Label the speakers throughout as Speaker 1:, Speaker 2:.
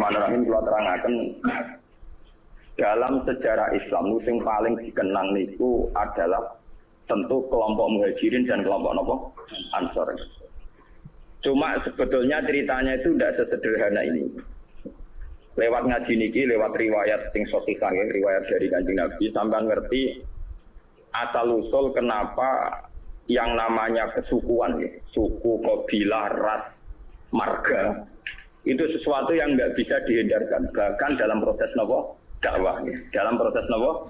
Speaker 1: Bismillahirrahmanirrahim. Kalau terangkan dalam sejarah Islam, yang paling dikenang itu adalah tentu kelompok Muhajirin dan kelompok Ansor. Cuma sebetulnya ceritanya itu tidak sesederhana ini. Lewat ngaji niki, lewat riwayat sing sahihah, riwayat dari Kanjeng Nabi, sampai ngerti asal usul kenapa yang namanya kesukuan, suku, kabilah, ras, marga, itu sesuatu yang nggak bisa dihindarkan, bahkan dalam proses dakwah, dalam proses dakwah.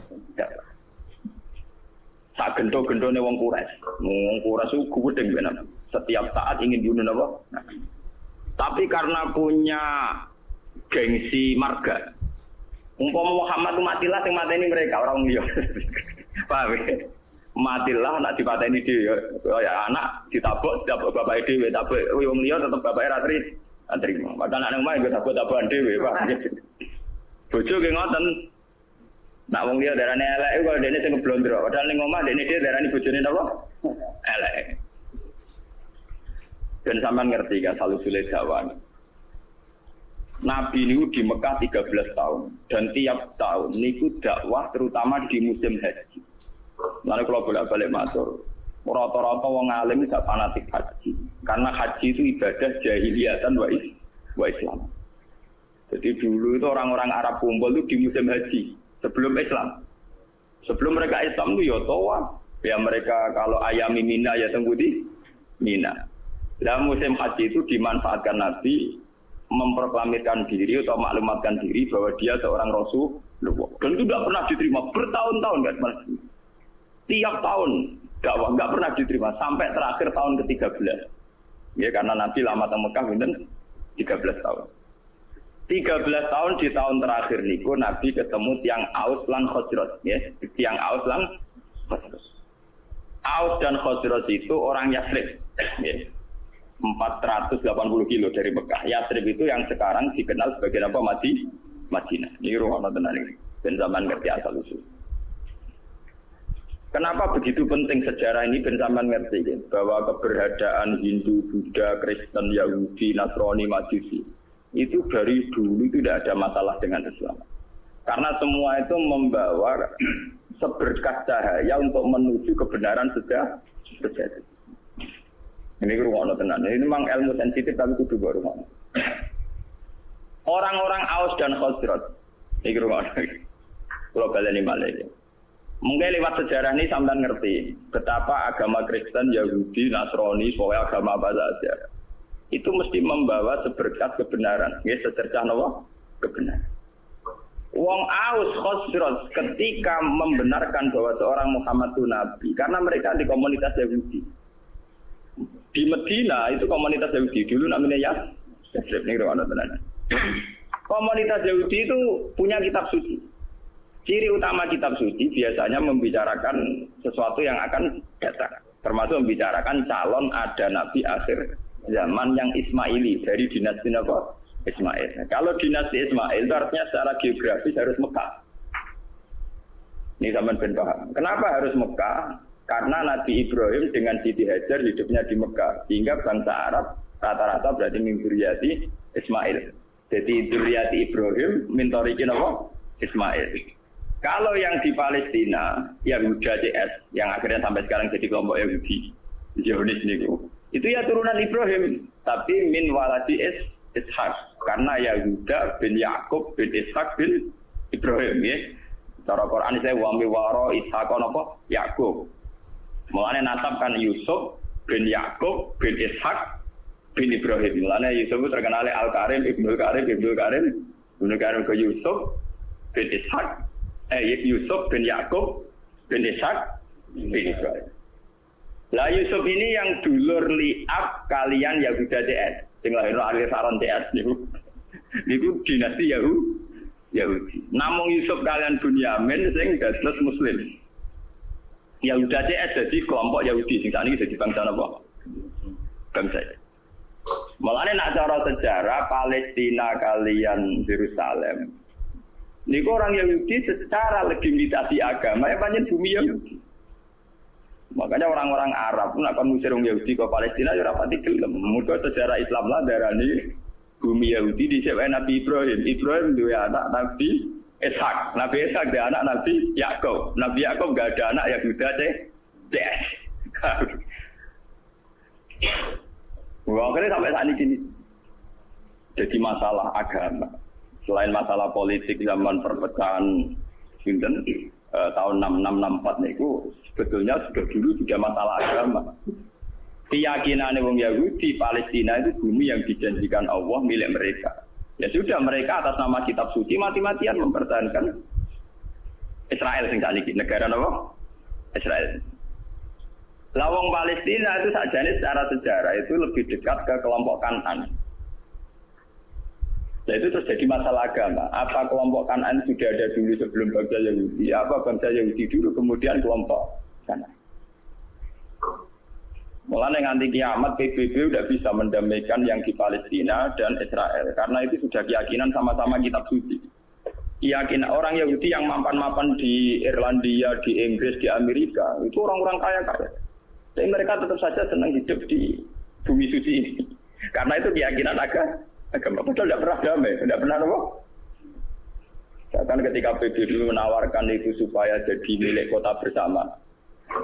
Speaker 1: Sak gento-gentone wong Quraisy itu gudeng benar. Setiap saat ingin bunuh tapi karena punya gengsi marga, umpama Muhammad itu matilah sing mateni mereka orang liya. Paham ya? Matilah nak dipateni dhewe ya anak ditabok bapak dhewe tapi wong liya tetep bapake ra trimo. Padahal anak omah yo tabok-tabokan dhewe, Pak. Bojo ge ngoten. Nak wong liya darane elek kok dene sing blondro. Padahal ning omah dene dhewe darani bojone napa? Elek. Dan sampean ngerti kan salusule dakwah. Nabi niku di Mekah 13 tahun dan tiap tahun niku dakwah terutama di musim haji. Lalu kalau bolak-balik matur, rata-rata wong alim gak fanatik haji. Karena haji itu ibadah jahiliyatan wa Islam. Jadi dulu itu orang-orang Arab kumpul itu di musim haji sebelum Islam. Sebelum mereka Islam itu ya tawaf. Ya mereka kalau ayami Mina ya tunggu di Mina. Dalam musim haji itu dimanfaatkan Nabi memproklamirkan diri atau maklumatkan diri bahwa dia seorang Rasulullah. Dan itu tidak pernah diterima bertahun-tahun kan Mas. Tiap tahun dakwah nggak pernah diterima sampai terakhir tahun ke-13. Ya karena Nabi lama di Mekah bener 13 tahun. 13 tahun di tahun terakhir niku Nabi ketemu tiang Aus lan Khazraj ya. Tiang Aus lan Khazraj. Aus dan Khazraj itu orang Yathrib ya. 480 kilo dari Mekah. Yathrib itu yang sekarang dikenal sebagai apa? Madinah. Ini ruang tenan ini. Dan zaman ngerti asal usul. Kenapa begitu penting sejarah ini? Ben sampean ngerti ya, bahwa keberadaan Hindu, Buddha, Kristen, Yahudi, Nasrani, Majusi itu dari dulu tidak ada masalah dengan Islam. Karena semua itu membawa seberkas cahaya untuk menuju kebenaran sejati. Ini ruang tenan. Ini memang ilmu sensitif tapi kudu ruang. Orang-orang Aus dan Khazraj. Ini ruang. Kalau baleni malih. Mungkin lewat sejarah ini sampean ngerti betapa agama Kristen, Yahudi, Nasrani, pokoknya agama apa saja itu mesti membawa seberkas kebenaran. Ya, secercah napa? Kebenaran. Wong Aus Khazraj ketika membenarkan bahwa seorang Muhammad itu nabi karena mereka di komunitas Yahudi. Di Medina itu komunitas Yahudi dulu namanya Yathrib nih kalau tenan. Komunitas Yahudi itu punya kitab suci. Ciri utama kitab suci biasanya membicarakan sesuatu yang akan datang, termasuk membicarakan calon ada nabi akhir zaman yang Ismaili dari dinasti apa? Ismail. Nah, kalau dinasti Ismail itu artinya secara geografis harus Mekah. Ini zaman ben paham. Kenapa harus Mekah? Karena Nabi Ibrahim dengan Siti Hajar hidupnya di Mekah, sehingga bangsa Arab rata-rata berarti min dzurriyyati Ismail. Jadi dzurriyyati Ibrahim min thariqin apa? Ismail. Kalau yang di Palestina, Yahuda CS, yang akhirnya sampai sekarang jadi kelompok Yahudi, Zionis niku, itu ya turunan Ibrahim, tapi min waladi Ishak, karena Yahuda bin Yakub bin Ishak bin Ibrahim ya. Cara Quran saya wa mi waro Ishak apa? Yakub. Mulane nasab kan Yusuf bin Yakub bin Ishak bin Ibrahim. Mulane Yusuf terkenal Al-Karim, Ibnu Karim ke Yusuf bin Ishak. Yusuf bin Yakub bin Ishak bin Ibrahim. Lah Yusuf ini yang dulur liab kalian Yahuda CS, sing lahirno akhir saron CS niku. Niku dinasti Yahudi. Namung Yusuf kalian Bunyamin sing dados muslim. Yahuda CS jadi kelompok Yahudi sing sakniki dadi bangsa napa? Bangsa. Mulane nak cara sejarah Palestina kalian Yerusalem. Niku orang Yahudi secara legitimasi agama ya pancen bumi Yahudi. Makanya orang-orang Arab pun akan ngusir orang Yahudi ke Palestina ya rapati gelem. Muga sejarah Islam lah darani bumi Yahudi dhisik Nabi Ibrahim. Ibrahim duwe anak Nabi Ishak. Nabi Ishak duwe anak Nabi Yakub. Nabi Yakub enggak ada anak Yahuda CS. Wah, akhirnya sampai saat ini jadi masalah agama. Selain masalah politik zaman perpecahan tahun 6664 itu sebetulnya sudah dulu juga masalah agama. Keyakinan wong Yahudi Palestina itu bumi yang dijanjikan Allah milik mereka. Ya sudah mereka atas nama kitab suci mati-matian mempertahankan Israel sing sakniki negara napa? Israel. Lawang Palestina itu sajane secara sejarah itu lebih dekat ke kelompok Kanan. Nah itu terjadi masalah agama. Apa kelompok Kanan sudah ada dulu sebelum bangsa Yahudi? Apa bangsa Yahudi dulu kemudian kelompok Kanan? Mulai nganti kiamat PBB udah bisa mendamaikan yang di Palestina dan Israel karena itu sudah keyakinan sama-sama kitab suci. Keyakinan orang Yahudi yang mapan-mapan di Irlandia, di Inggris, di Amerika itu orang-orang kaya-kaya. Tapi mereka tetap saja senang hidup di bumi suci ini. Karena itu keyakinan agama padahal tidak pernah damai, tidak pernah apa? Bahkan ketika PBB menawarkan itu supaya jadi milik kota bersama.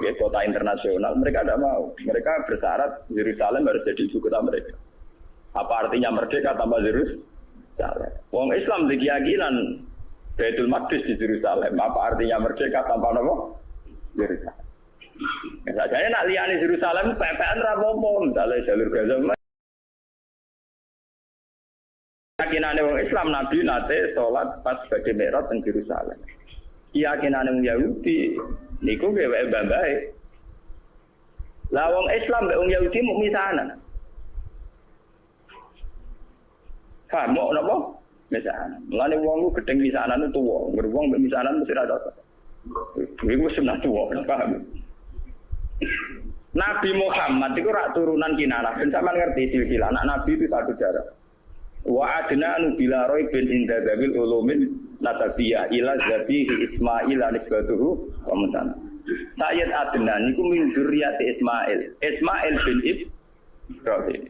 Speaker 1: Ya, kota internasional, mereka tidak mau. Mereka bersyarat Yerusalem harus jadi ibu kota mereka. Apa artinya merdeka tanpa Yerusalem? Wong Islam di keyakinan Baitul Maqdis di Yerusalem. Apa artinya merdeka tanpa apa? Yerusalem. Sajane nak liyane Yerusalem pepean ra apa-apa, misalnya jalur Gaza. Keyakinane wong Islam Nabi nate salat pas badhe Mi'raj teng Yerusalem. Keyakinane wong Yahudi niku dheweke mbambahe. Lah wong Islam mbek wong Yahudi mung misanan. Mau napa? Misanan. Mulane wong ku gedeng misanan itu tuwa, wong mbek misanan mesti ra cocok. Iku sunah tuwa, paham? Nabi Muhammad itu rak turunan Kinanah. Ben sampean ngerti silsilah anak Nabi itu satu jarak. Wa adnanu bila raibin inda zabil ulumin nasabiyah ila zabihi Ismail anisbatuhu wa mutana. Sayyid Adnan itu min dzurriyyati Ismail. Ismail bin Ibrahim.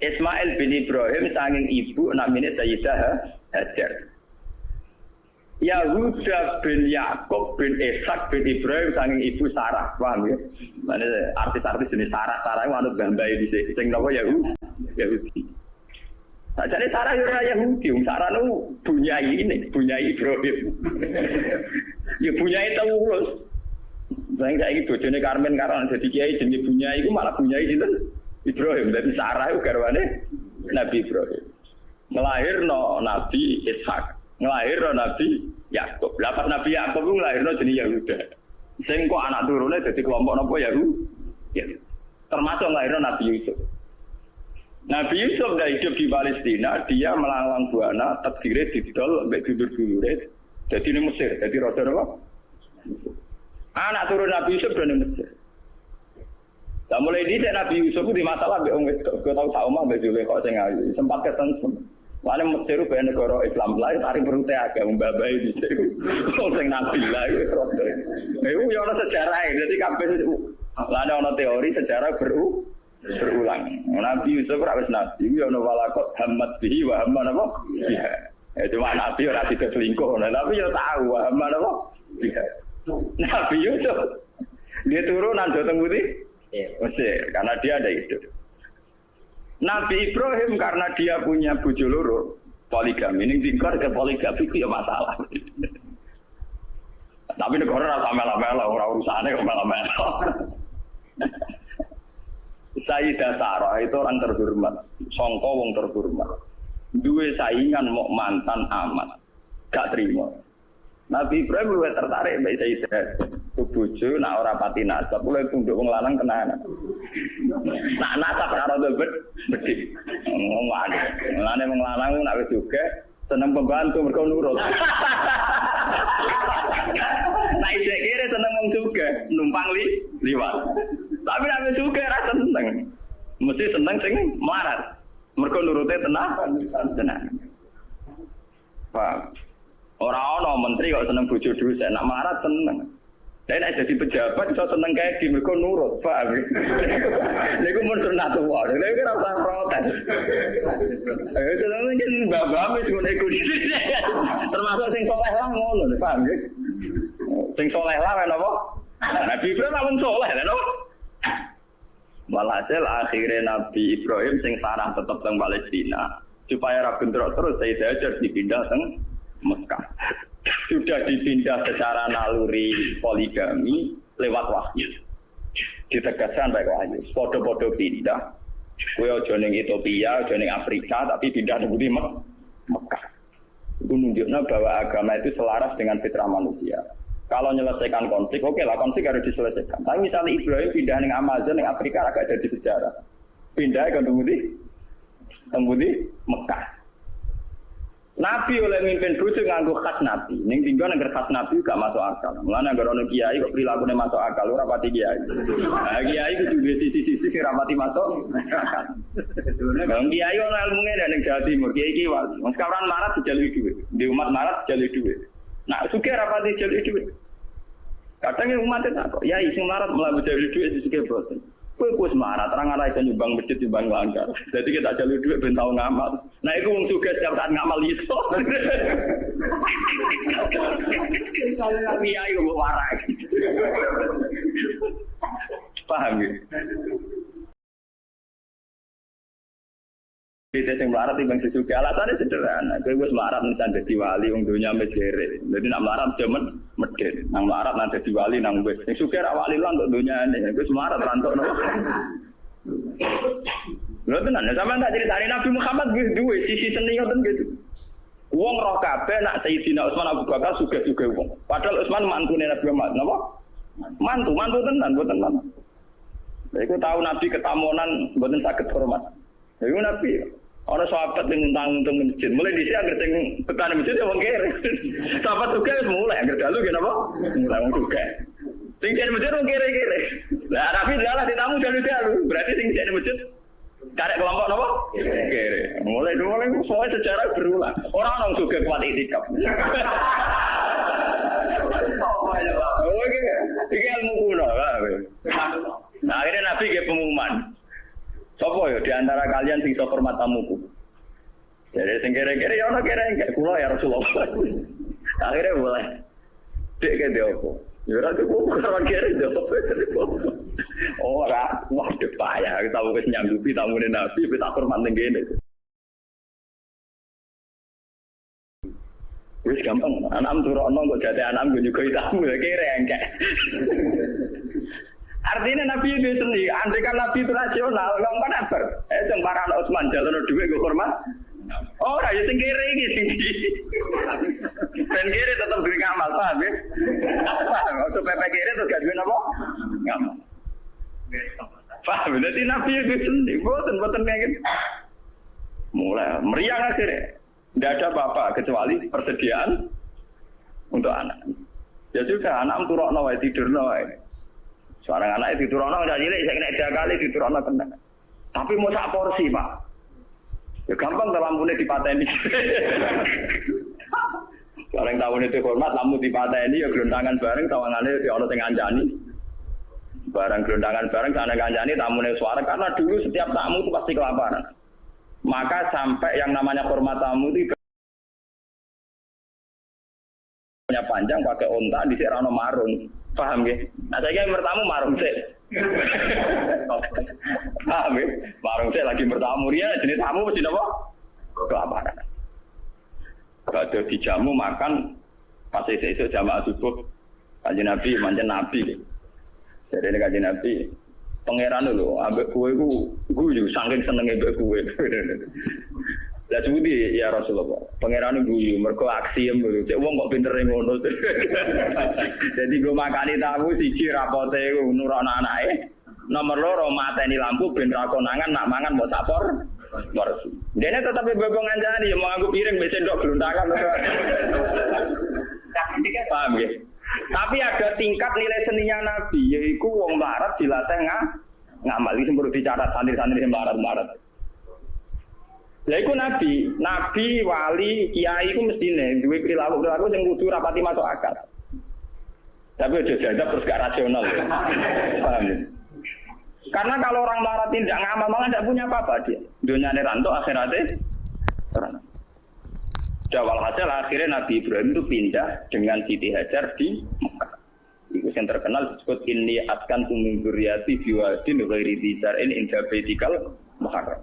Speaker 1: Ismail bin Ibrahim saking ibu namanya Sayyidah Hajar. Yahuda bin Yakub bin Ishak bin Ibrahim saking ibu Sarah. Paham ya? Mane artis-artis jenis Sarah itu manut gambae dhisik. Sing napa Yahudi. Jadi Sarah itu Yahudi, Sarah itu bunyai Ibrahim. Ya bunyai Taurus. Saya ini bojone Karmen karena jadi kiai jenis bunyai itu malah bunyai itu Ibrahim. Jadi Sarah itu garwane Nabi Ibrahim. Ngelahirno Nabi Ishak, ngelahirno Nabi Yakub. Lapat Nabi Yakub itu ngelahirno jenis Yahuda. Sing kok anak turune jadi kelompok napa Yahudi. Termasuk ngelahirno Nabi Yusuf. Nabi Yusuf dah hidup di Palestina, dia melalang buana, tadkire didol, sampai dulur-dulure, jadi di Mesir, jadi raja apa? Anak turun Nabi Yusuf dari Mesir. Nah mulai ini Nabi Yusuf itu di masalah, gue tahu sama Mbak Julai kok saya ngayu, sempat ketemu. Mana Mesir itu negara Islam lain, tarik perutnya agak membabai di situ. Orang Nabi lah, itu raja. Itu yang ada sejarah, jadi kabeh ada teori sejarah berulang. Nabi Yusuf rawis Nabi, ya ono walakot hamad bihi wa hamman apa? Ya cuma Nabi ora tidak selingkuh, tapi ya tahu hamman apa? Nabi Yusuf dia turunan Joteng Putih, Mesir, karena dia ada hidup. Nabi Ibrahim karena dia punya bojo loro, poligami. Ini dikor ke poligami itu ya masalah. Tapi negara ora mela-mela, ora urusane kok mela-mela. Sayyidah Sarah itu orang terhormat, sangka wong terhormat. Duwe saingan mau mantan amat, gak terima. Nabi Ibrahim luwih tertarik mbek Sayyidah. Bojo nak ora pati nasab, luwih tunduk wong lanang tenanan. Nak nasab karo bedhik. Ngomong ngene wong lanang nak wis juga seneng pembantu mergo nurut. Nah isek kira seneng wong juga numpang liwat. Tapi nek juga ra seneng. Mesti seneng sing melarat. Mergo nurute tenang. Pak. Ora ana menteri kok seneng bojo dhuwit, nek melarat seneng. Lain aja di pejabat iso seneng kae di mergo nurut, paham. Niku mun sunatullah. Lha iki ora usah protes. Ayo jenenge iki mbah-mbah wis ngono iku. Termasuk sing saleh lah ngono, paham nggih. Sing saleh lah napa? Nabi Ibrahim wong saleh lho napa? Walhasil akhirnya Nabi Ibrahim sing sarah tetep teng Palestina supaya ra bentrok terus Sayyidah Hajar dipindah teng Mekah. Sudah dipindah secara naluri poligami lewat wahyu. Ditegaskan baik wahyu. Podo-podo pindah. Kowe aja ning Ethiopia, aja ning Afrika, tapi pindah di Mekah. Itu menunjukkan bahwa agama itu selaras dengan fitrah manusia. Kalau menyelesaikan konflik, oke lah konflik harus diselesaikan. Tapi misalnya Ibrahim pindah ning Amazon, ning Afrika agak ada di sejarah. Pindah ke Tembudi Mekah. Nabi oleh mimpin bojo nganggo khas Nabi. Ning tinggal negara khas Nabi gak masuk akal. Mulane negara ono kiai kok prilakune masuk akal ora pati kiai. Nah, kiai itu juga sisi-sisi sing ora pati masuk akal. Bang kiai ono ilmune ning Jawa Timur, kiai iki wali. Wong sekarang marat dijalui dhuwit. Di umat marat dijalui dhuwit. Nah, sugih ora pati dijalui dhuwit. Kadang umat itu kok, ya sing marat malah dijalui dhuwit sugih boten. Kowe semarat, terang arah iso nyumbang masjid nyumbang langgar. Jadi kita jalur duit ben tau ngamal. Nah iku wong sugih setiap saat ngamal iso. Iya iku warak. Paham ya? Kita sing melarat timbang sesuke alasannya sederhana. Kowe wis melarat nang dadi wali wong donya mesere. Dadi nak melarat jaman medhit. Nang melarat nang dadi wali nang wis. Sing sugih ra wali lan kok donyane. Wis melarat rantokno. Lha tenan sampeyan tak critani Nabi Muhammad wis duwe sisi seni ngoten gitu. Wong roh kabeh nak Sayyidina Utsman Abu Bakar sugih-sugih wong. Padahal Utsman mantune Nabi Muhammad. Napa? Mantu tenan mboten tenan. Lha iku tahu Nabi ketamonan mboten saged hormat. Iku Nabi ana sahabat sing ngundang-undang masjid. Mulai dhisik anggere sing tekan masjid ya wong kere. Sahabat juga wis mulai anggere dalu ki napa? Mulai wong juga. Sing di masjid wong kere-kere. Lah Nabi dalah ditamu dalu-dalu. Berarti sing di masjid karek kelompok napa? Kere. Mulai soal sejarah berulang. Orang nang juga kuat itikaf. Oh iki ilmu kuno. Nah, akhirnya Nabi nggih pengumuman. Sopo ya di antara kalian sing iso hormat tamuku. Jadi sing kere-kere ya ono kere enggak kula ya Rasulullah. Akhirnya boleh. Dek ke dia opo. Ya ora cukup ora kere dia opo. Ora, wah payah kita wis nyanggupi tamune Nabi wis tak hormat ning kene. Wis gampang, anak turokno kok jate anak juga tamu ya kere enggak. Artinya Nabi itu sendiri, andai kan Nabi itu rasional, nggak kan apa? Yang para anak Utsman jalan duit gue hormat. Oh, ya sing kiri iki tinggi. Ben kiri tetap duwe ngamal, paham ya? Paham, untuk PP kiri itu gak duwe apa? Ngamal. Paham, jadi Nabi itu sendiri, boten kayak gitu. Mulai meriang akhirnya. Tidak ada apa-apa kecuali persediaan untuk anak. Ya sudah, anak turokno wae tidurno wae. Seorang anak itu turunnya udah cilik, saya kena 3 kali diturunnya kena. Tapi mau sak porsi pak, ya gampang kalau lampunya dipateni. Seorang tahun itu hormat, lampu dipateni, ya gelondangan bareng, tawangannya di orang tengah anjani. Barang gelondangan bareng, sana kanjani, tamunya suara. Karena dulu setiap tamu itu pasti kelaparan. Maka sampai yang namanya hormat tamu itu panjang pakai onta di serano marung. Paham ya? Nah saya yang bertamu marung sih. Paham ya? Marung sih lagi bertamu dia jenis tamu mesti apa? Kelaparan. Kalau dijamu makan pas esok jamaah subuh Kanjeng Nabi manjen Nabi. Jadi ini Kanjeng Nabi pangeran dulu ambek kue guyu saking senenge ambek kue. Lah suwi ya Rasulullah. Pangeran guyu mergo aksi lho. Cek wong kok pintere ngono. Jadi gue makani tamu siji rapote nurono anake. Nomor 2 mateni lampu ben ra konangan nak mangan mbok sapor. Dene tetep bebong ngancani mau aku piring mbek sendok gluntakan. Paham ya? Tapi ada tingkat nilai seninya Nabi yaiku wong melarat dilatih ngamal iki perlu dicatat santri-santri sing melarat. Lah iku nabi, wali, kiai iku mestine duwe perilaku sing kudu rapati masuk akal. Tapi udah jajab terus gak rasional. Ya. Paham ya? Karena kalau orang melarat tidak ngamal malah tidak punya apa-apa dia. Dunia neranto akhiratnya. Jawal hasil akhirnya Nabi Ibrahim itu pindah dengan Siti Hajar di Mekah. Itu yang terkenal disebut inni askantu min dzurriyyati biwadin ghairi dzi zar'in inda baitikal muharram.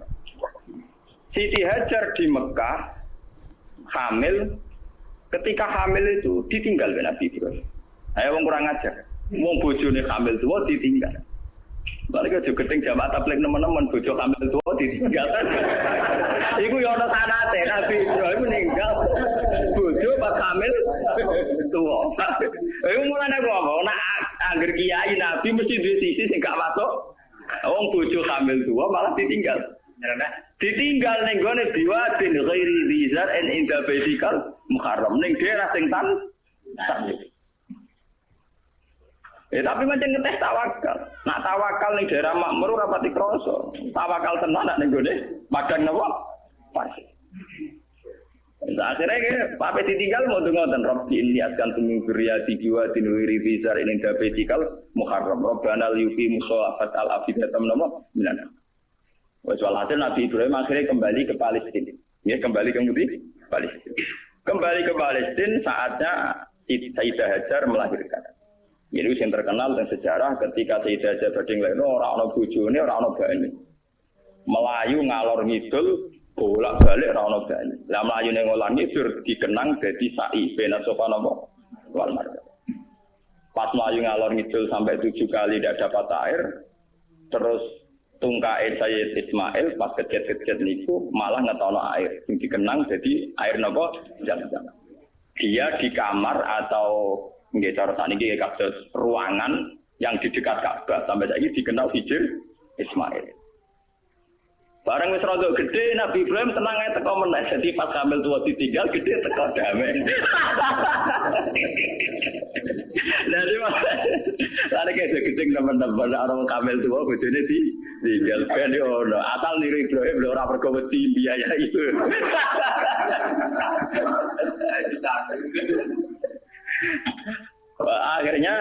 Speaker 1: Siti Hajar di Mekah hamil, ketika hamil itu ditinggal oleh Nabi Ibrahim. Ayo wong kurang ajar. Wong bojone hamil tuwa ditinggal. Balik aja keting jamaah tabligh nemen-nemen bojo hamil tuwa ditinggal. Iku ya ana sanate Nabi Ibrahim meninggal. Bojo pas hamil tuwa. Iku mulane kok ana angger kiai Nabi mesti duwe sisi sing gak masuk. Wong bojo hamil tuwa malah ditinggal. Ditinggal ning gone biwadin ghairi dzar en inda baitikal muharram ning daerah sing tan. Tapi macam ngetes tawakal. Nak tawakal ning daerah makmur ora pati krasa. Tawakal tenan nak ning gone padang napa? Pas. Akhirnya Pak ditinggal mau ngoten Rabbi inni askantu min dzurriyyati biwadin ghairi dzar en inda baitikal muharram. Rabbana liyuqimu sholata al-afidatam napa? Minan. Walhasil Nabi Ibrahim akhirnya kembali ke Palestina. Ya, kembali ke Palestina. Kembali ke Palestina saatnya Sayyidah Hajar melahirkan. Ini yang terkenal dan sejarah ketika Sayyidah Hajar badhe nglahirno ora ana bojone, ora ana bane. Melayu ngalor ngidul, bolak-balik ora ana bane. Lah mlayu ning ngalor ngidul dikenang dadi sa'i bena sofa napa? Wal marga. Pas mlayu ngalor ngidul sampai 7 kali tidak dapat air, terus tungkae Sayyid Ismail pas kecet-kecet niku malah ngetono air sing dikenang jadi air napa jam-jam. Dia di kamar atau nggih cara sakniki kados ruangan yang di dekat Ka'bah sampai saiki dikenal Hijr Ismail. Bareng wis rada gede Nabi Ibrahim tenang ae teko meneh jadi pas hamil tua ditinggal gede teko damai. Jadi lari kayak segiting teman-teman orang kamel tua bojone ditinggal ben yo ono asal niru Ibrahim lho ora pergo wedi biaya itu. Akhirnya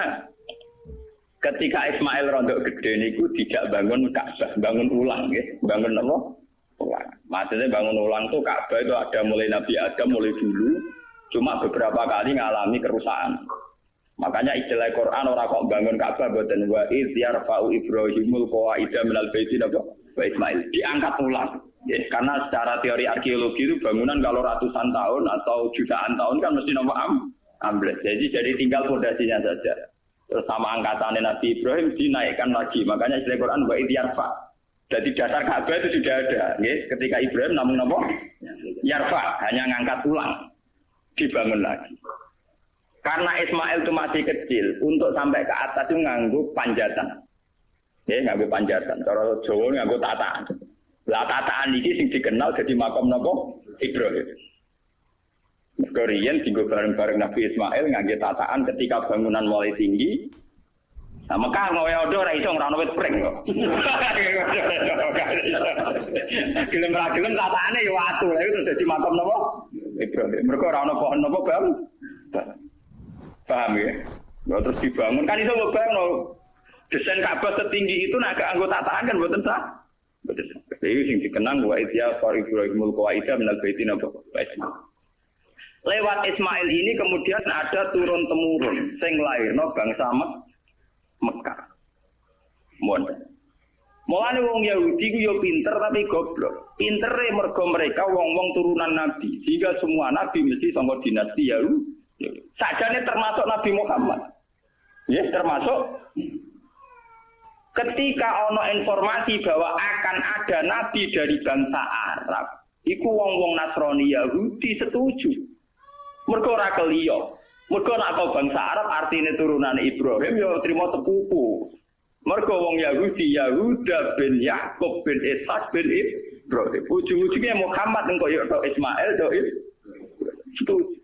Speaker 1: ketika Ismail rondok gede niku tidak bangun Ka'bah, bangun ulang nggih. Bangun apa? Ulang. Maksudnya bangun ulang tuh Ka'bah itu ada mulai Nabi Adam mulai dulu, cuma beberapa kali ngalami kerusakan. Makanya istilah Quran orang kok bangun Ka'bah boten wa iz yarfa'u Ibrahimul qawaida minal baiti wa Ismail diangkat ulang. Ya, karena secara teori arkeologi itu bangunan kalau ratusan tahun atau jutaan tahun kan mesti nomor ambles. Jadi tinggal fondasinya saja. Terus sama angkatannya Nabi Ibrahim dinaikkan lagi. Makanya istilah Quran wa iz yarfa. Jadi dasar Ka'bah itu sudah ada. Ya, ketika Ibrahim namun nomor yarfa hanya ngangkat ulang dibangun lagi. Karena Ismail itu masih kecil, untuk sampai ke atas itu nganggo panjatan. Ya, nganggo panjatan. Kalau Jawa nganggo tataan. Lah tataan ini sing dikenal jadi makam nopo Ibrahim. Korean tinggal bareng-bareng Nabi Ismail nganggo tataan ketika bangunan mulai tinggi. Nah, Mekah ngowe odo ora iso ngrano wit pring kok. Gelem ra gelem tataane ya watu. Lah itu dadi makam nopo Ibrahim. Mergo ora ono pohon nopo bang. Paham ya? Nah, terus dibangun kan itu bangun desain Ka'bah setinggi itu nak anggota tataan kan buatan sah. Betul. Jadi yang dikenang wa idya for Ibrahimul qawaida minal baiti napa. Lewat Ismail ini kemudian ada turun temurun sing lairno bangsa Mekah. Mulane wong Yahudi ku yo pinter tapi goblok. Pintere mergo mereka wong-wong turunan nabi. Sehingga semua nabi mesti saka dinasti Yahudi. Sajane termasuk Nabi Muhammad. Ya, termasuk ketika ono informasi bahwa akan ada nabi dari bangsa Arab, iku wong-wong Nasrani Yahudi setuju. Mergo ora keliyo. Mergo nek bangsa Arab artine turunan Ibrahim ya trimo tepuku. Mergo wong Yahudi Yahuda bin Yakub bin Ishak bin Ibrahim. Ujung-ujungnya Muhammad engko yo Ismail do setuju.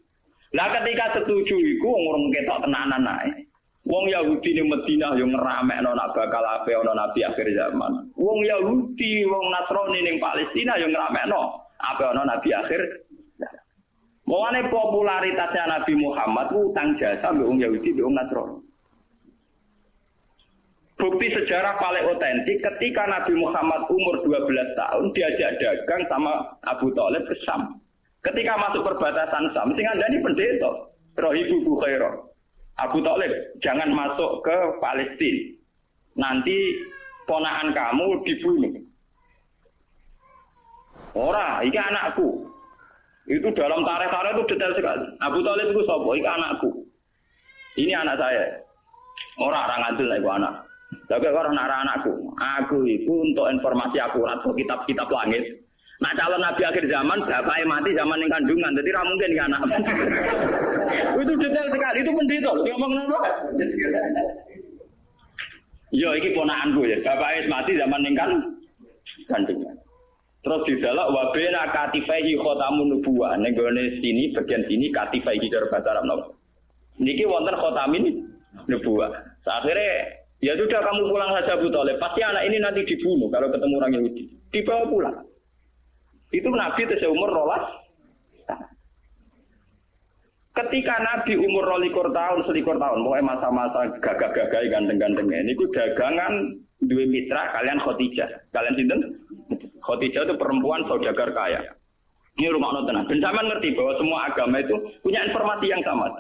Speaker 1: Lah ketika setuju iku wong ketok tenanan ae. Wong Yahudi ning Madinah yo ngeramekno nak bakal ape ana nabi akhir zaman. Wong Yahudi, wong Nasrani ning Palestina yo ngeramekno ape ana nabi akhir. Mulane popularitasnya Nabi Muhammad ku utang jasa mbek wong Yahudi mbek wong Nasrani. Bukti sejarah paling otentik ketika Nabi Muhammad umur 12 tahun diajak dagang sama Abu Thalib ke Syam. Ketika masuk perbatasan Syam, sing ngandani pendeta, Rohibu Bukhairah. Abu Thalib, jangan masuk ke Palestina. Nanti ponakan kamu dibunuh. Ora, iki anakku. Itu dalam tarikh-tarikh itu detail sekali. Abu Thalib itu sapa? Iki anakku. Ini anak saya. Orang ngantil lah iku anak. Tapi orang nara anakku. Aku itu untuk informasi akurat ke kitab-kitab langit. Nah calon nabi akhir zaman bapaknya mati zaman yang kandungan. Jadi ra mungkin iki anak. Itu detail sekali. Itu pendeta. Ngomong ngono. Yo iki ponakanku ya. Bapaknya mati zaman yang kandungan. Terus didalak wabena katifaihi khotamun nubuwah. Ning gone sini bagian sini katifaihi cara bahasa Arab napa. Niki wonten khotamin nubuwah. Akhirnya ya sudah kamu pulang saja Abu Thalib. Pasti anak ini nanti dibunuh kalau ketemu orang Yahudi. Dibawa pulang. Itu Nabi seumur 12. Ketika Nabi umur 21 tahun, 21 tahun, pokoknya masa-masa gagah-gagah ganteng-gantengnya. Ini ku dagangan dua mitra kalian Khadijah. Kalian sinten? Khadijah itu perempuan saudagar kaya. Ini rumah nonton. Dan zaman ngerti bahwa semua agama itu punya informasi yang sama.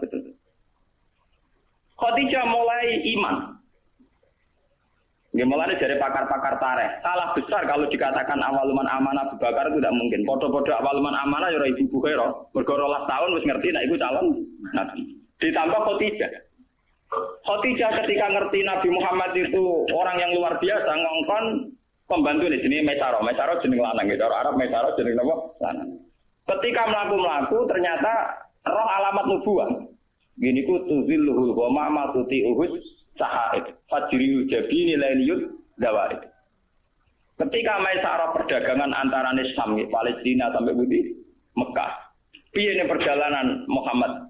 Speaker 1: Khadijah mulai iman. Mulai dari pakar-pakar tarikh. Salah besar kalau dikatakan awaluman amanah Abu Bakar itu tidak mungkin. Podo-podo awaluman amanah ya Ibu Bukhairah. Bergorolah tahun wis ngerti, nah itu calon Nabi. Ditambah Khadijah. Khadijah ketika ngerti Nabi Muhammad itu orang yang luar biasa, ngongkon pembantu di sini Mesaro. Mesaro jeneng lanang gitu. Orang Arab Mesaro jeneng apa? Lanang. Ketika melaku-melaku ternyata roh alamat nubuwah. Gini ku tuzilluhul wa ma tuti'uhus sahaid fajriyu jabini lailiyut dawaid. Ketika Maisarah perdagangan antara Syam Palestina sampai Budi Mekah. Piye ini perjalanan Muhammad?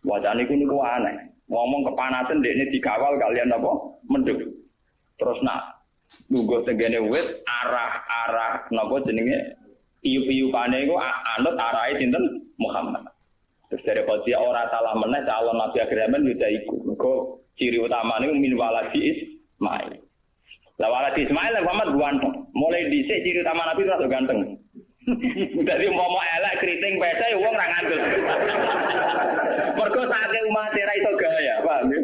Speaker 1: Wajane niku aneh. Ngomong kepanasan dekne dikawal kalian apa? Mendung. Terus nak nunggu tenggene wit arah napa jenenge iyu-iyupane iku anut arahe sinten Muhammad. Terus dari Khadijah ora salah meneh calon Nabi akhir zaman juga ikut. Mergo ciri utamane min waladi Ismail. Lah waladi Ismail Muhammad ganteng. Mulai dhisik ciri utama Nabi itu ganteng. Dadi umpama elek kriting pese ya wong ra ngandel. Mergo sakake umat ra iso gaya, paham ya?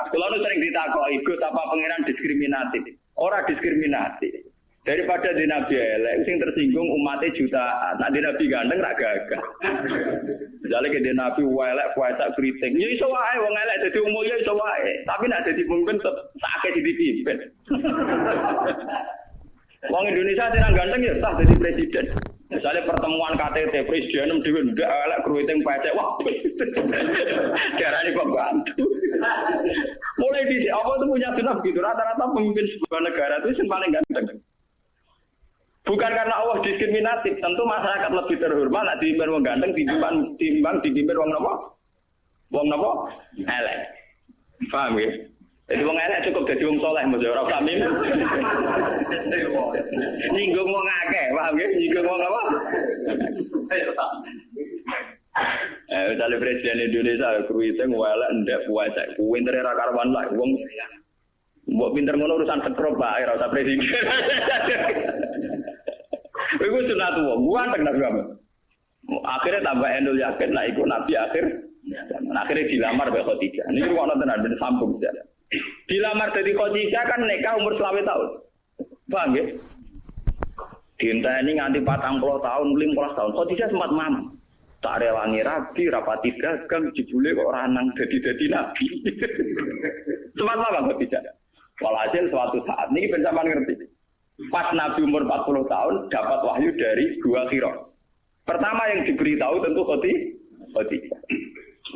Speaker 1: Kulo nu sering ditakoki, Gus apa pangeran diskriminatif? Ora diskriminatif. Daripada di Nabi elek, sing tersinggung umatnya jutaan. Nah di Nabi ganteng rak gagah. Misalnya ke di Nabi elek puasa kriting, ya iso wae wong elek dadi umum ya iso wae. Tapi nek dadi pemimpin sakake dipimpin. Wong Indonesia sing ganteng ya sah dadi presiden. Misalnya pertemuan KTT presiden dhewe ndak elek kriting pecek wah. Darane kok bantu. Mulai di apa itu punya sunah gitu. Rata-rata pemimpin sebuah negara itu yang paling ganteng. Bukan karena Allah diskriminatif, tentu masyarakat lebih terhormat nek dipimpin wong ganteng timbang dipimpin wong napa? Wong napa? Elek. Paham ya? Jadi wong elek cukup dadi wong saleh mesti ora usah mimpin. Nyinggung wong akeh, paham ya? Nyinggung wong apa? Misalnya presiden Indonesia kruite elek ndek puasa, pintere ra karuan lah wong mbok pinter ngono urusan sekrop bae ora usah presiden. Iku sunat wong, ganteng Nabi Muhammad. Akhirnya tambah endul yakin lah ikut Nabi akhir. Akhirnya dilamar oleh Khadijah. Ini kok nonton ada sambung saja. Dilamar dari Khadijah kan nikah umur 20 tahun. Paham ya? Dienteni nganti 40 tahun, 50 tahun. Khadijah sempat mamam. Tak rewangi rabi, rapati dagang, jebule kok ranang dadi nabi. Sempat mamam Khadijah. Walhasil suatu saat ini pencaman ngerti. Pas Nabi umur 40 tahun dapat wahyu dari dua qira. Pertama yang diberitahu tentu Khadijah.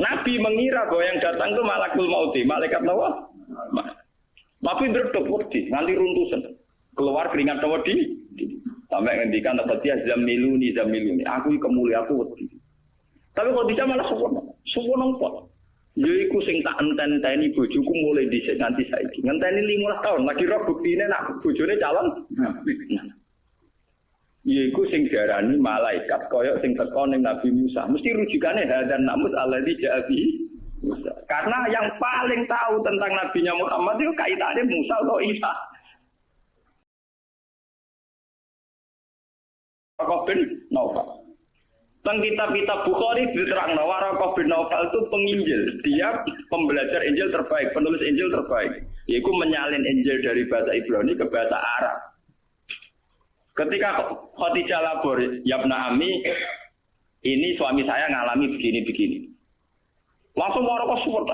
Speaker 1: Nabi mengira bahwa yang datang itu malakul maut, malaikat nawa. Nabi berdok wedi, nganti runtusan. Keluar keringat wedi. Sampai ngendikan Khadijah zamiluni. Aku kemuliaan aku wedi. Tapi Khadijah malah suwono kok. Yaiku sing tak enten-enteni bojoku mulai dhisik nganti saiki. Ngenteni 15 tahun lagi roh buktine nak bojone calon. Yaiku sing diarani malaikat kaya sing teko ning Nabi Musa. Mesti rujukane hadan namus alladzi ja'a bi Musa. Karena yang paling tahu tentang Nabinya Muhammad itu kaitannya Musa atau Isa. Waraqah bin Naufal. Teng kitab-kitab Bukhari diterangno Waraqah bin Naufal itu penginjil. Dia pembelajar Injil terbaik, penulis Injil terbaik. Yaitu menyalin Injil dari bahasa Ibrani ke bahasa Arab. Ketika Khadijah labor, Yabna Ami, ini suami saya ngalami begini-begini. Langsung Waraqah support.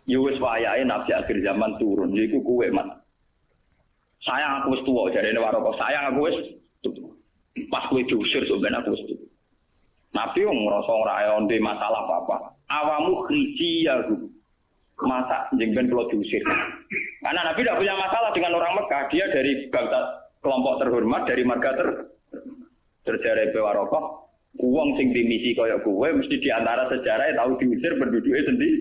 Speaker 1: Ya wis wayahe nabi akhir zaman turun, yaiku kowe, Mas. Sayang aku wis tuwa, jarene Waraqah, sayang aku wis pas kowe diusir sebenarnya aku wis tuwa. Nabi wong ngrasa ora onde masalah apa-apa. Awamu khiji ya, masa jengben kalau diusir. Karena Nabi tidak punya masalah dengan orang Mekah, dia dari bangsa kelompok terhormat, dari marga terjare Waraqah, wong sing dimisi kaya kowe mesti diantara sejarah tahu diusir penduduknya sendiri.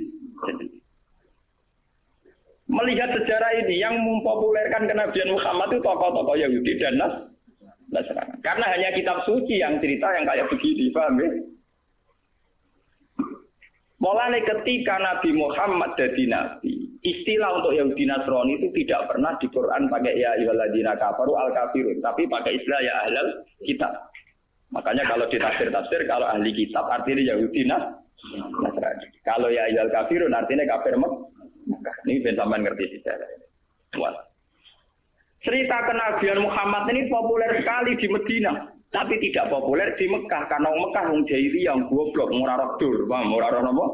Speaker 1: Melihat sejarah ini yang mempopulerkan kenabian Muhammad itu tokoh-tokoh Yahudi dan Nasrani. Karena hanya kitab suci yang cerita yang kayak begini, paham ya? Mulai ketika Nabi Muhammad jadi nabi, istilah untuk Yahudi Nasrani itu tidak pernah di Quran pakai ya ayyuhalladzina kafaru al-kafirun, tapi pakai istilah ya ahlal kitab. Makanya kalau di tafsir kalau ahli kitab artinya Yahudi Nasrani. Kalau ya ayyuhal kafirun artinya kafir Mekah. Ini ben sampean ngerti sejarah ini. Wah. Cerita kenabian Muhammad ini populer sekali di Madinah, tapi tidak populer di Mekah karena Mekah wong jahiliyah yang goblok, ora roh dur, ora roh napa?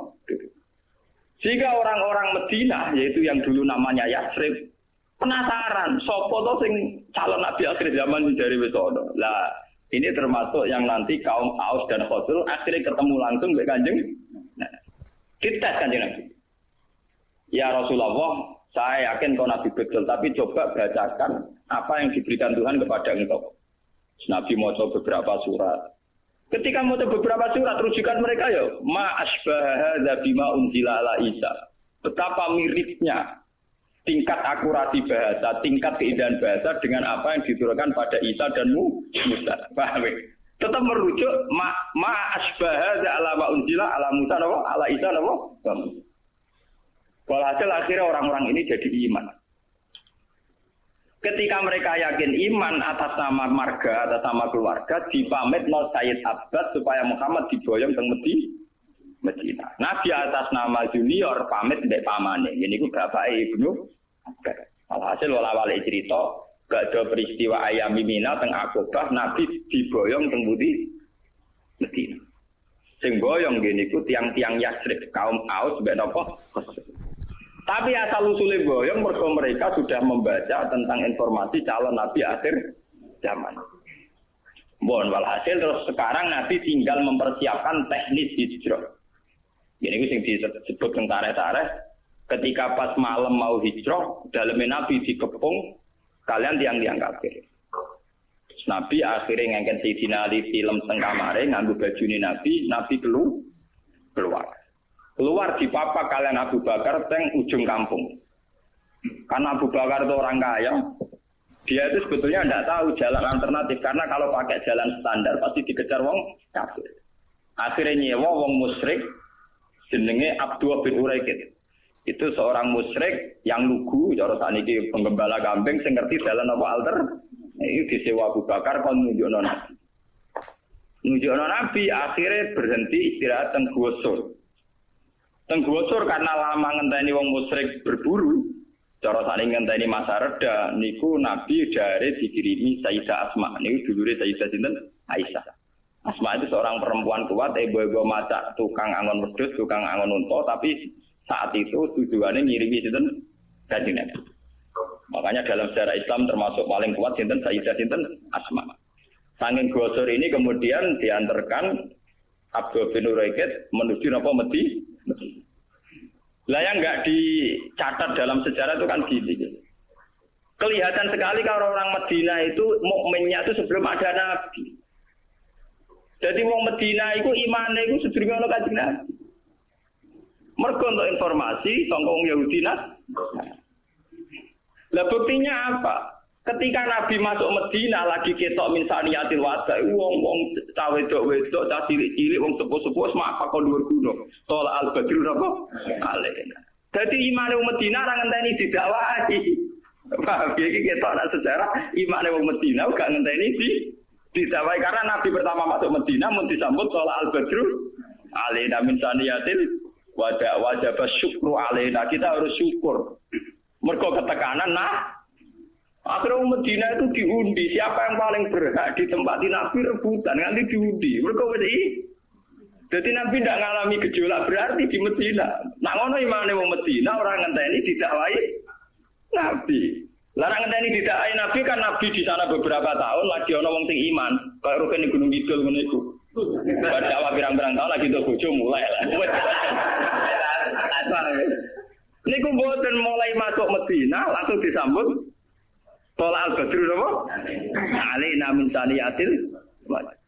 Speaker 1: Sehingga orang-orang Madinah yaitu yang dulu namanya Yatsrib penasaran, sapa to sing calon nabi akhir zaman dari wis ana. Lah, ini termasuk yang nanti kaum Aus dan Khazraj akhirnya ketemu langsung dengan Kanjeng. Nah, kita Kanjeng Nabi. Ya Rasulullah, saya yakin kau Nabi betul, tapi coba bacakan apa yang diberikan Tuhan kepada engkau. Nabi mau coba beberapa surat. Ketika mau coba beberapa surat, rujukan mereka ya, ma asbaha bima unzila ala Isa. Betapa miripnya tingkat akurasi bahasa, tingkat keindahan bahasa dengan apa yang diturunkan pada Isa dan Musa. Paham ya? Tetap merujuk ma asbaha ala ma unzila ala Musa ala Isa Musa. Walhasil akhirnya orang-orang ini jadi iman. Ketika mereka yakin iman atas nama marga, atas nama keluarga, dipamit no Sayyid Abbas supaya Muhammad diboyong ke Medina. Nabi atas nama junior pamit mbek pamane. Ini ku bapak Ibnu Abbas. Walhasil wala-wali cerita, gak ada peristiwa ayam Mina teng Aqabah, Nabi diboyong teng Medina. Sing boyong gini ku tiang-tiang Yatsrib, kaum Aus mbek napa? Tapi asal usulnya boyong mereka sudah membaca tentang informasi calon Nabi akhir zaman. Walhasil terus sekarang Nabi tinggal mempersiapkan teknis hijrah. Ini yang disebut tareh-tareh. Ketika pas malam mau hijrah, dalamnya Nabi dikepung, kalian tiang-tiang kafir. Nabi akhirnya ngangkat Sayyidina Ali film tengkamare, nganggu baju Nabi keluar. Keluar di papa kalian Abu Bakar teng ujung kampung. Karena Abu Bakar itu orang kaya, dia itu sebetulnya tidak tahu jalan alternatif karena kalau pakai jalan standar pasti dikejar wong kafir. Akhirnya nyewa wong musyrik jenenge Abdullah bin Uraikid. Itu seorang musyrik yang lugu, cara saniki penggembala kambing sing ngerti jalan apa alter. Ini disewa Abu Bakar kon nunjukno Nabi. Nunjukno Nabi akhirnya berhenti istirahat teng Gua Sur. Tenggosor karena lama ngenteni wong musyrik berburu, cara saling ngenteni masa reda, niku Nabi dari dikirimi Sayyidah Asma, niku dulure Sayyidah sinten Aisyah. Asma itu seorang perempuan kuat, ibu-ibu masak tukang angon wedhus, tukang angon unta, tapi saat itu tujuannya ngirimi sinten Kanjeng Nabi. Makanya dalam sejarah Islam termasuk paling kuat sinten Sayyidah sinten Asma. Saking gosor ini kemudian diantarkan Abdul bin Uraikid menuju napa Medina. Lah yang enggak dicatat dalam sejarah itu kan gini. Kelihatan sekali kalau orang Medina itu mukminnya itu sebelum ada Nabi. Jadi wong Medina itu imane itu sedurunge ana Kanjeng Nabi. Mergo untuk informasi sangka wong Yahudi Lah buktinya apa? Ketika Nabi masuk Medina lagi ketok min saniyatil wada, wong cawe wedok, cah cilik-cilik, wong sepuh-sepuh semapa kon dhuwur gunung. Sholat al-badru napa? Alaina. Dadi imane wong Medina ora ngenteni didakwahi. Paham iki ketok nak sejarah imane wong Medina gak ngenteni didakwahi karena Nabi pertama masuk Medina mun disambut sholat al-badru alaina min saniyatil wada wajib syukru alaina. Kita harus syukur. Mergo ketekanan akhirnya Medina itu diundi, siapa yang paling berhak ditempati Nabi rebutan, nanti diundi. Mereka jadi Nabi tidak mengalami gejolak berarti di Medina. Nak ngono imane wong Medina orang ngenteni didakwai Nabi. Larang ngenteni didakwai Nabi kan Nabi di sana beberapa tahun lagi ana wong sing iman, kaya rukun ning Gunung Kidul ngene iku. Dakwah pirang-pirang tahun lagi untuk bojo mulai lah. Niku mboten mulai masuk Medina langsung disambut Sholat al-badru apa? Alaina min saniyatil wada.